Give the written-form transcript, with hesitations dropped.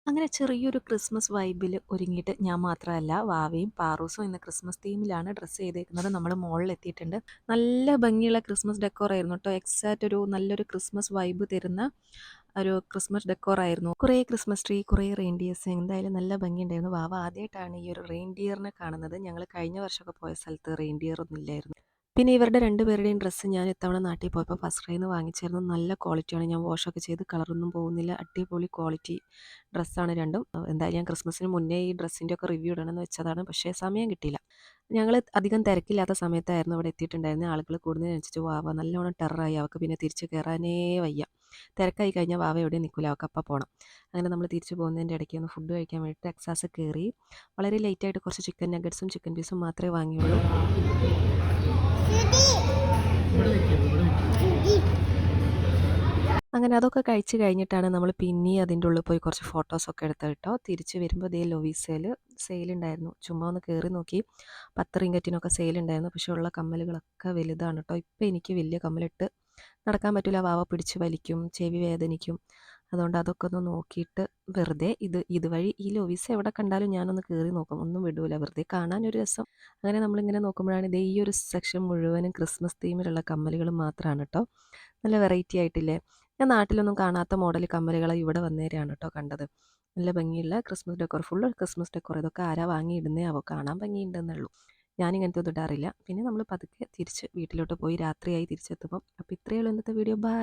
അങ്ങനെ ചെറിയൊരു ക്രിസ്മസ് വൈബിൽ ഒരുങ്ങിയിട്ട് ഞാൻ മാത്രമല്ല വാവയും പാറൂസും ഇന്ന് ക്രിസ്മസ് തീമിലാണ് ഡ്രസ്സ് ചെയ്തേക്കുന്നത്. നമ്മൾ മുകളിലെത്തിയിട്ടുണ്ട്. നല്ല ഭംഗിയുള്ള ക്രിസ്മസ് ഡെക്കോർ ആയിരുന്നു കേട്ടോ. എക്സാക്റ്റ് ഒരു നല്ലൊരു ക്രിസ്മസ് വൈബ് തരുന്ന ഒരു ക്രിസ്മസ് ഡെക്കോർ ആയിരുന്നു. കുറേ ക്രിസ്മസ് ട്രീ, കുറേ റെയിൻഡിയേഴ്സ്, എന്തായാലും നല്ല ഭംഗിയുണ്ടായിരുന്നു. വാവ ആദ്യമായിട്ടാണ് ഈ ഒരു റെയിൻഡിയറിനെ കാണുന്നത്. ഞങ്ങൾ കഴിഞ്ഞ വർഷമൊക്കെ പോയ സ്ഥലത്ത് റെയിൻഡിയർ ഒന്നും ഇല്ലായിരുന്നു. പിന്നെ ഇവരുടെ രണ്ടുപേരുടെയും ഡ്രസ്സ് ഞാൻ ഇത്തവണ നാട്ടിൽ പോയപ്പോൾ ഫസ്റ്റ് ക്രൈന്ന് വാങ്ങിച്ചായിരുന്നു. നല്ല ക്വാളിറ്റിയാണ്. ഞാൻ വാഷൊക്കെ ചെയ്ത് കളറൊന്നും പോകുന്നില്ല. അടിപൊളി ക്വാളിറ്റി ഡ്രസ്സാണ് രണ്ടും. എന്തായാലും ഞാൻ ക്രിസ്മസിന് മുന്നേ ഈ ഡ്രസ്സിൻ്റെ ഒക്കെ റിവ്യൂ ഇടണമെന്ന് വെച്ചതാണ്. പക്ഷേ സമയം കിട്ടിയില്ല. ഞങ്ങൾ അധികം തിരക്കില്ലാത്ത സമയത്തായിരുന്നു അവിടെ എത്തിയിട്ടുണ്ടായിരുന്നത്. ആളുകൾ കൂടുന്നതിനനുസരിച്ച് വാവ നല്ലോണം ടെററായി. അവൾക്ക് പിന്നെ തിരിച്ച് കയറാനേ വയ്യ. തിരക്കായി കഴിഞ്ഞാൽ വാവ എവിടെയും നിൽക്കില്ല, അവൾക്ക് അപ്പം പോകണം. അങ്ങനെ നമ്മൾ തിരിച്ച് പോകുന്നതിൻ്റെ ഇടയ്ക്ക് ഒന്ന് ഫുഡ് കഴിക്കാൻ വേണ്ടിയിട്ട് ടെക്സാസ് കയറി. വളരെ ലേറ്റായിട്ട് കുറച്ച് ചിക്കൻ നഗറ്റ്സും ചിക്കൻ പീസും മാത്രമേ വാങ്ങിയുള്ളൂ. അങ്ങനെ അതൊക്കെ കഴിച്ച് കഴിഞ്ഞിട്ടാണ് നമ്മൾ പിന്നെയും അതിൻ്റെ ഉള്ളിൽ പോയി കുറച്ച് ഫോട്ടോസൊക്കെ എടുത്ത് കേട്ടോ. തിരിച്ച് വരുമ്പോൾ ഇതേ ലൊവീസയിൽ സെയിലുണ്ടായിരുന്നു. ചുമ്മാ ഒന്ന് കയറി നോക്കി. 10 റിങ്കറ്റിനൊക്കെ സെയിലുണ്ടായിരുന്നു. പക്ഷേ ഉള്ള കമ്മലുകളൊക്കെ വലുതാണ് കേട്ടോ. ഇപ്പം എനിക്ക് വലിയ കമ്മലിട്ട് നടക്കാൻ പറ്റില്ല. വാവ പിടിച്ച് വലിക്കും, ചെവി വേദനിക്കും. അതുകൊണ്ട് അതൊക്കെ ഒന്ന് നോക്കിയിട്ട് വെറുതെ ഇതുവഴി ഈ ലൊവീസ് എവിടെ കണ്ടാലും ഞാനൊന്ന് കയറി നോക്കും. ഒന്നും വിടൂല, വെറുതെ കാണാനൊരു രസം. അങ്ങനെ നമ്മളിങ്ങനെ നോക്കുമ്പോഴാണ് ഇതേ ഈ ഒരു സെക്ഷൻ മുഴുവനും ക്രിസ്മസ് തീമിലുള്ള കമ്മലുകൾ മാത്രമാണ് കേട്ടോ. നല്ല വെറൈറ്റി ആയിട്ടില്ലേ? ഞാൻ നാട്ടിലൊന്നും കാണാത്ത മോഡൽ കമ്മലുകൾ ഇവിടെ വന്നേരെയാണ് കേട്ടോ കണ്ടത്. നല്ല ഭംഗിയുള്ള Christmas decor, full Christmas decor. ഇതൊക്കെ ആരാ വാങ്ങിയിടുന്നേ ആവോ, കാണാൻ ഭംഗിയുണ്ടെന്നുള്ളൂ. ഞാനിങ്ങനത്തെ ഒന്നും ഇടാറില്ല. പിന്നെ നമ്മൾ പതുക്കെ തിരിച്ച് വീട്ടിലോട്ട് പോയി രാത്രിയായി തിരിച്ചെത്തുമ്പം. അപ്പോൾ ഇത്രയേ ഉള്ളൂ ഇന്നത്തെ വീഡിയോ. ബൈ.